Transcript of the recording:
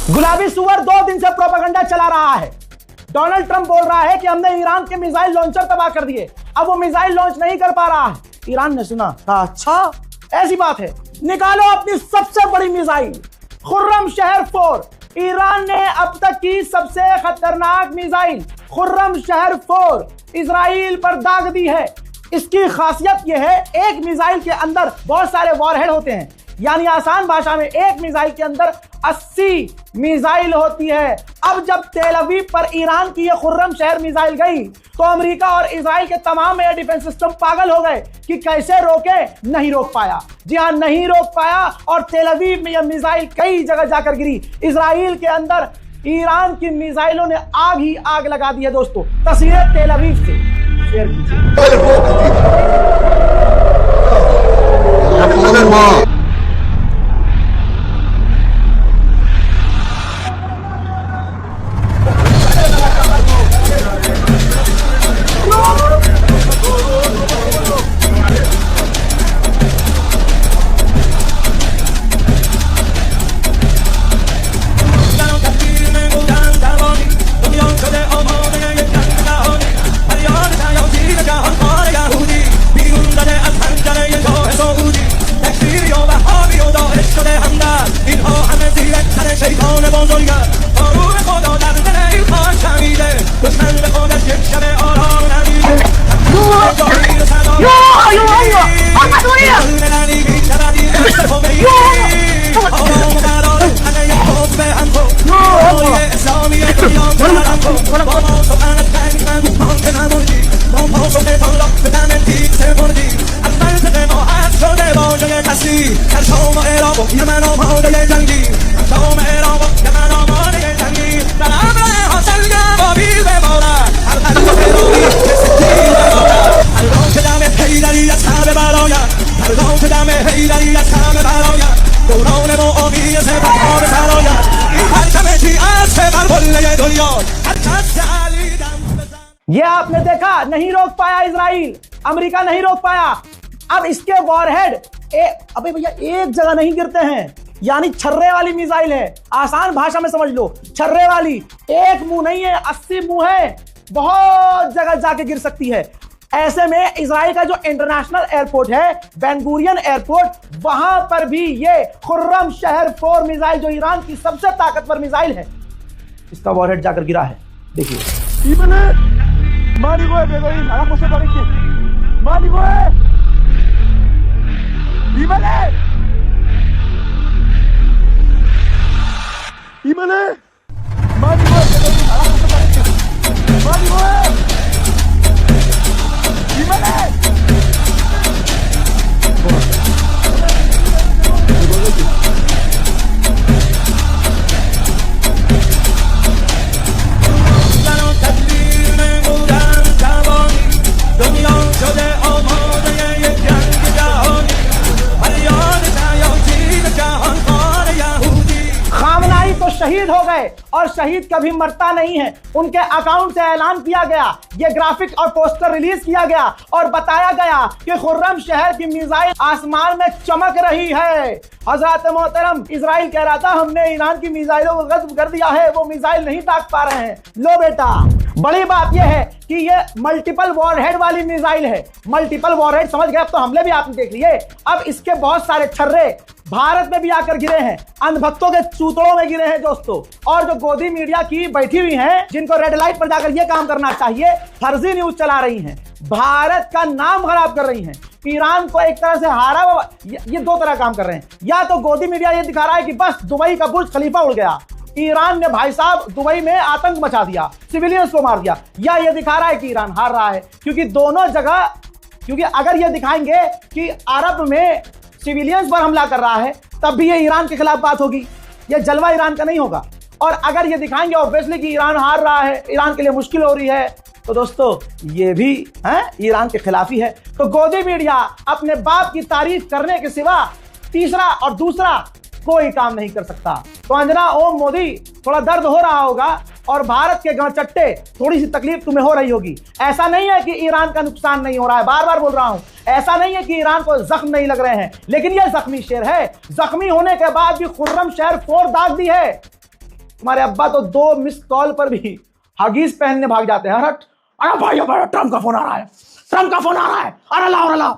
गुलाबी सुअर 2 दिन से प्रोपेगेंडा चला रहा है। डोनाल्ड ट्रंप बोल रहा है कि हमने ईरान के मिसाइल लॉन्चर तबाह कर दिए, अब वो मिसाइल लॉन्च नहीं कर पा रहा है। ईरान ने सुना, अच्छा ऐसी बात है, निकालो अपनी सबसे बड़ी मिसाइल खुर्रम शहर 4। ईरान ने अब तक की सबसे खतरनाक मिसाइल खुर्रम शहर 4 इजराइल पर दाग दी है। इसकी खासियत यह है, एक मिसाइल के अंदर बहुत सारे वॉरहेड होते हैं, यानी आसान भाषा में एक मिसाइल के अंदर 80 मिसाइल होती है। अब जब तेल अवीव पर ईरान की यह खुर्रम शहर मिसाइल गई तो अमेरिका और इजराइल के तमाम एयर डिफेंस सिस्टम पागल हो गए कि कैसे रोके, नहीं रोक पाया। जी हां, नहीं रोक पाया और तेल अवीव में यह मिसाइल कई जगह जाकर गिरी। इजराइल के अंदर ईरान की मिसाइलों ने आग ही आग लगा दी है। दोस्तों, तस्वीरें तेल अवीव से शेयर कीजिए। ये आपने देखा, नहीं रोक पाया इजराइल, अमेरिका नहीं रोक पाया। अब इसके वॉरहेड अबे भैया एक जगह नहीं गिरते हैं, यानी छर्रे वाली मिसाइल है। आसान भाषा में समझ लो, छर्रे वाली, एक मुंह नहीं है, 80 मुंह है, बहुत जगह जाके गिर सकती है। ऐसे में इजराइल का जो इंटरनेशनल एयरपोर्ट है, बेन गुरियन एयरपोर्ट, वहां पर भी ये खुर्रम शहर 4 मिसाइल, जो ईरान की सबसे ताकतवर मिसाइल है, इसका वॉरहेड जाकर गिरा है। देखिए, शहीद हो गए और शहीद कभी मरता नहीं है। उनके अकाउंट से ऐलान किया गया, ये ग्राफिक और पोस्टर रिलीज किया गया और बताया गया कि खुर्रम शहर की मिसाइल आसमान में चमक रही है। हजरत मोहतरम, इजराइल कह रहा था हमने ईरान की मिसाइलों को गस्प कर दिया है, वो मिसाइल नहीं ताक पा रहे हैं। लो बेटा, बड़ी बात यह है कि ये मल्टीपल वॉरहेड वाली मिसाइल है। मल्टीपल वॉरहेड समझ गए, अब तो हमले भी आपने देख लिए। अब इसके बहुत सारे छर्रे भारत में भी आकर गिरे हैं, अंधभक्तों के चूतड़ों में गिरे हैं दोस्तों। और जो गोदी मीडिया की बैठी हुई हैं, जिनको रेड लाइट पर जाकर ये काम करना चाहिए, फर्जी न्यूज चला रही हैं, भारत का नाम खराब कर रही हैं, ईरान को एक तरह से हारा हुआ। ये 2 तरह काम कर रहे हैं। या तो गोदी मीडिया ये दिखा रहा है कि बस दुबई का बुर्ज खलीफा उड़ गया, ईरान ने भाई साहब दुबई में आतंक मचा दिया, सिविलियंस को मार दिया, या ये दिखा रहा है कि ईरान हार रहा है। क्योंकि दोनों जगह, क्योंकि अगर ये दिखाएंगे कि अरब में सिविलियंस पर हमला कर रहा है, तब भी ये ईरान के खिलाफ बात होगी, ये जलवा ईरान का नहीं होगा। और अगर ये दिखाएंगे ऑब्वियसली कि ईरान हार रहा है, ईरान के लिए मुश्किल हो रही है, तो दोस्तों ये भी है ईरान के खिलाफ ही है। तो गोदी मीडिया अपने बाप की तारीफ करने के सिवा तीसरा और दूसरा कोई काम नहीं कर सकता। तो अंजना, ओम मोदी, थोड़ा दर्द हो रहा होगा और भारत के गणचट्टे थोड़ी सी तकलीफ तुम्हें हो रही होगी। ऐसा नहीं है कि ईरान का नुकसान नहीं हो रहा है, बार बार बोल रहा हूं, ऐसा नहीं है कि ईरान को जख्म नहीं लग रहे हैं, लेकिन यह जख्मी शेर है। जख्मी होने के बाद भी खुर्रम शहर 4 दाग दी है। तुम्हारे अब्बा तो 2 मिस कॉल पर भी हगीज पहनने भाग जाते हैं। हट, अरे भाई ट्रम्प का फोन आ रहा है, ट्रम्प का फोन आ रहा है, अरे लाओ।